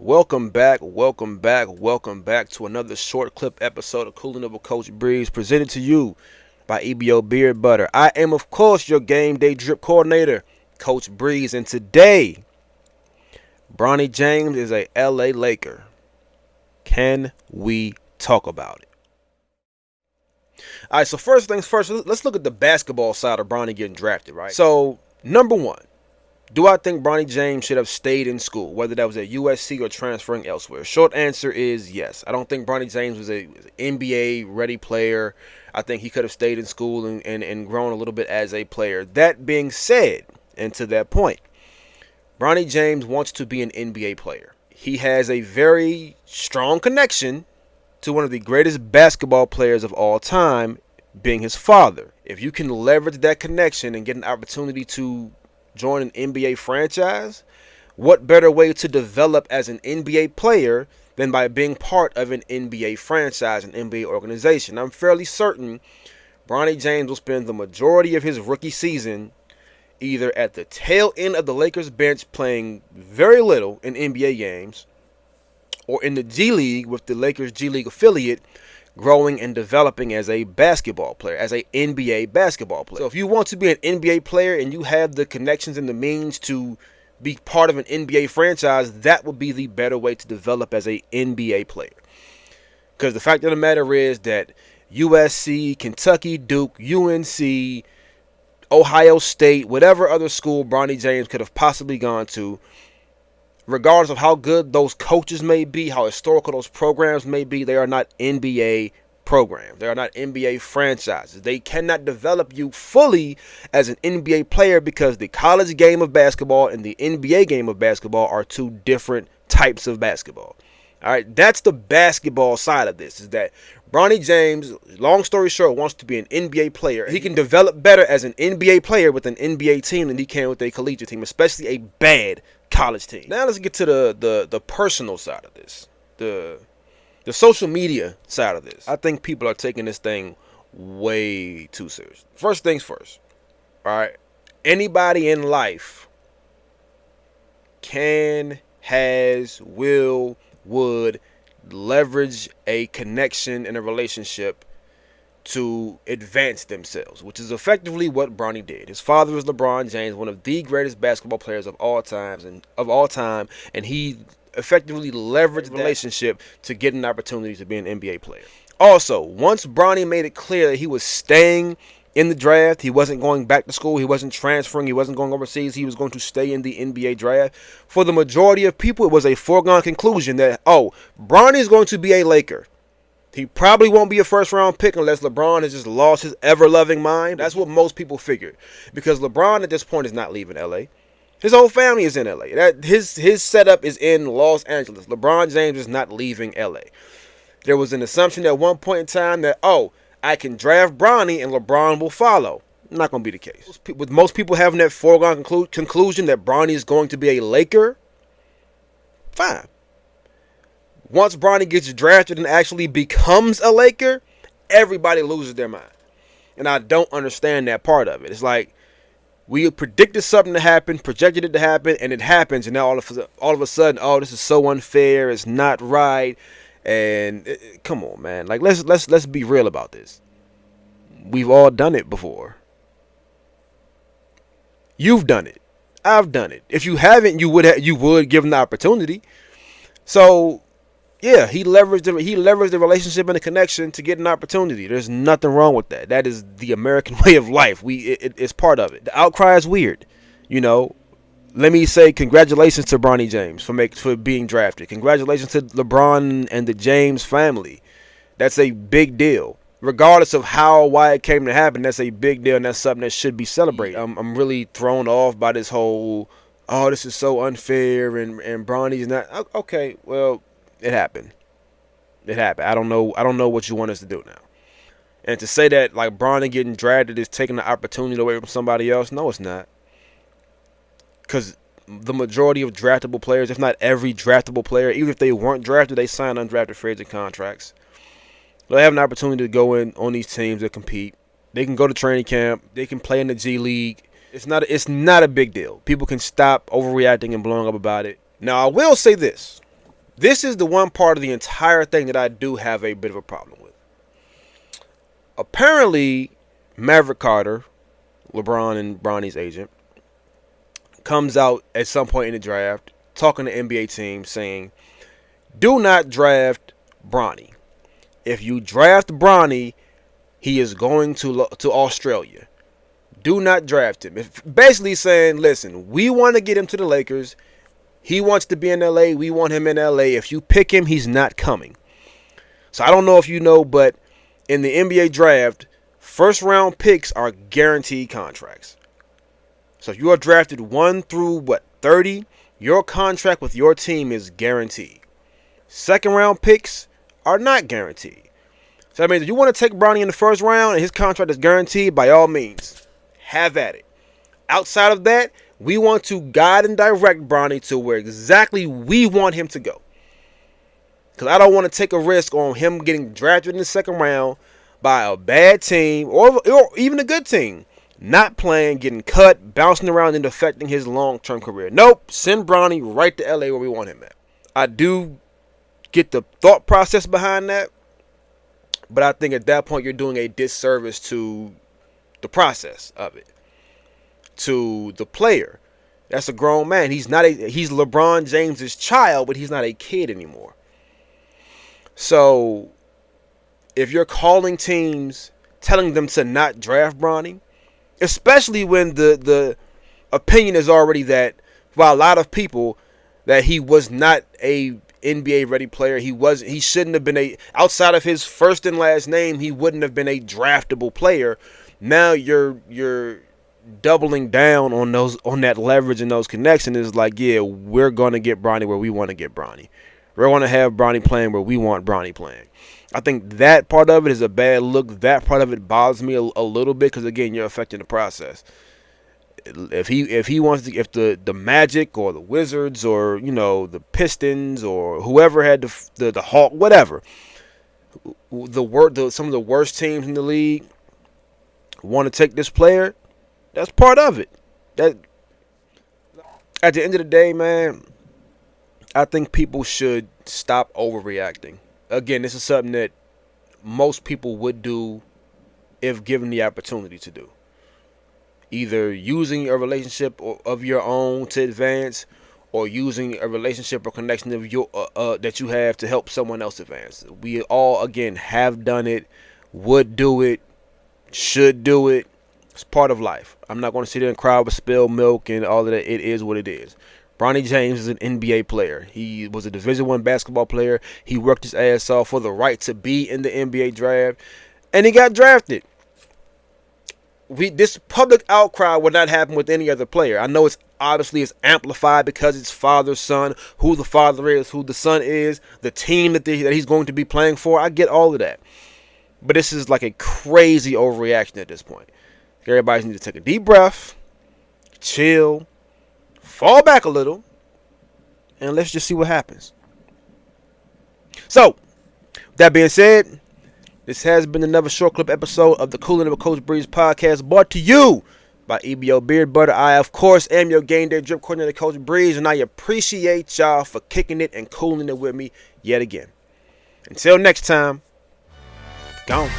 Welcome back to another short clip episode of Coolin with Coach Breeze, presented to you by EBO Beard Butter. I am, of course, your game day drip coordinator, Coach Breeze, and today, Bronny James is a LA Laker. Can we talk about it? All right, so first things first, let's look at the basketball side of Bronny getting drafted, right? So, number one, do I think Bronny James should have stayed in school, whether that was at USC or transferring elsewhere? Short answer is yes. I don't think Bronny James was an NBA-ready player. I think he could have stayed in school and grown a little bit as a player. That being said, and to that point, Bronny James wants to be an NBA player. He has a very strong connection to one of the greatest basketball players of all time, being his father. If you can leverage that connection and get an opportunity to join an NBA franchise, what better way to develop as an NBA player than by being part of an NBA franchise, an NBA organization? I'm fairly certain Bronny James will spend the majority of his rookie season either at the tail end of the Lakers bench playing very little in NBA games, or in the G League with the Lakers G League affiliate, growing and developing as a basketball player, as a NBA basketball player. So if you want to be an NBA player and you have the connections and the means to be part of an NBA franchise, that would be the better way to develop as a NBA player. Because the fact of the matter is that USC, Kentucky, Duke, UNC, Ohio State, whatever other school Bronny James could have possibly gone to, regardless of how good those coaches may be, how historical those programs may be, they are not NBA programs. They are not NBA franchises. They cannot develop you fully as an NBA player because the college game of basketball and the NBA game of basketball are two different types of basketball. All right, that's the basketball side of this, is that Bronny James, long story short, wants to be an NBA player. He can develop better as an NBA player with an NBA team than he can with a collegiate team, especially a bad college team. Now let's get to the personal side of this, the social media side of this. I think people are taking this thing way too serious. First things first, all right? Anybody in life can, has, will, would leverage a connection and a relationship to advance themselves, which is effectively what Bronny did. His father was LeBron James, one of the greatest basketball players of all time, and he effectively leveraged the relationship to get an opportunity to be an NBA player. Also, once Bronny made it clear that he was staying in the draft, he wasn't going back to school, he wasn't transferring, he wasn't going overseas, he was going to stay in the NBA draft. For the majority of people, it was a foregone conclusion that, oh, Bronny is going to be a Laker. He probably won't be a first-round pick unless LeBron has just lost his ever-loving mind. That's what most people figured, because LeBron at this point is not leaving LA. His whole family is in LA. His setup is in Los Angeles. LeBron James is not leaving LA. There was an assumption at one point in time that, oh, I can draft Bronny and LeBron will follow. Not going to be the case. With most people having that foregone conclusion that Bronny is going to be a Laker, fine. Once Bronny gets drafted and actually becomes a Laker, everybody loses their mind. And I don't understand that part of it. It's like we predicted something to happen, projected it to happen, and it happens. And now all of a sudden, oh, this is so unfair. It's not right. And come on, man. Like let's be real about this. We've all done it before. You've done it. I've done it. If you haven't, you would give them the opportunity. So Yeah, he leveraged the relationship and the connection to get an opportunity. There's nothing wrong with that. That is the American way of life. It's part of it. The outcry is weird, you know. Let me say congratulations to Bronny James for being drafted. Congratulations to LeBron and the James family. That's a big deal. Regardless of how or why it came to happen, that's a big deal, and that's something that should be celebrated. I'm really thrown off by this whole, oh, this is so unfair, and Bronny's not okay. Well, it happened. It happened. I don't know what you want us to do now. And to say that like Bronny getting drafted is taking the opportunity away from somebody else, no, it's not. Because the majority of draftable players, if not every draftable player, even if they weren't drafted, they signed undrafted free agent contracts. They have an opportunity to go in on these teams that compete. They can go to training camp. They can play in the G League. It's not a big deal. People can stop overreacting and blowing up about it. Now, I will say this. This is the one part of the entire thing that I do have a bit of a problem with. Apparently, Maverick Carter, LeBron and Bronny's agent, comes out at some point in the draft talking to NBA teams saying, do not draft Bronny. If you draft Bronny, he is going to Australia. Do not draft him. Basically saying, listen, we want to get him to the Lakers. He wants to be in LA. We want him in LA. If you pick him, he's not coming. So I don't know if you know, but in the NBA draft, first round picks are guaranteed contracts. So if you are drafted 1 through 30, your contract with your team is guaranteed. Second round picks are not guaranteed. So that means if you want to take Bronny in the first round and his contract is guaranteed, by all means, have at it. Outside of that, we want to guide and direct Bronny to where exactly we want him to go. Because I don't want to take a risk on him getting drafted in the second round by a bad team or even a good team. Not playing, getting cut, bouncing around, and affecting his long-term career. Nope, send Bronny right to LA where we want him at. I do get the thought process behind that, but I think at that point you're doing a disservice to the process of it, to the player. That's a grown man. He's LeBron James's child, but he's not a kid anymore. So if you're calling teams, telling them to not draft Bronny, especially when the opinion is already that by a lot of people that he was not a NBA ready player. He shouldn't have been outside of his first and last name, he wouldn't have been a draftable player. Now you're doubling down on that leverage and those connections. Is like, yeah, we're gonna get Bronny where we want to get Bronny. We're gonna have Bronny playing where we want Bronny playing. I think that part of it is a bad look. That part of it bothers me a little bit because, again, you're affecting the process. If the Magic or the Wizards or the Pistons or whoever had the Hawk, whatever, some of the worst teams in the league want to take this player, that's part of it. That at the end of the day, man, I think people should stop overreacting. Again, this is something that most people would do if given the opportunity to do. Either using a relationship of your own to advance, or using a relationship or connection of that you have to help someone else advance. We all, again, have done it, would do it, should do it. It's part of life. I'm not going to sit there and cry over spilled milk and all of that. It is what it is. Bronny James is an NBA player. He was a Division I basketball player. He worked his ass off for the right to be in the NBA draft, and he got drafted. This public outcry would not happen with any other player. I know it's amplified because it's father, son, who the father is, who the son is, the team that he's going to be playing for. I get all of that. But this is like a crazy overreaction at this point. Everybody needs to take a deep breath, chill, fall back a little, and let's just see what happens. So, that being said, this has been another short clip episode of the Coolin with Coach Breeze podcast, brought to you by EBO Beard Butter. I, of course, am your game day drip coordinator, Coach Breeze, and I appreciate y'all for kicking it and cooling it with me yet again. Until next time, gone.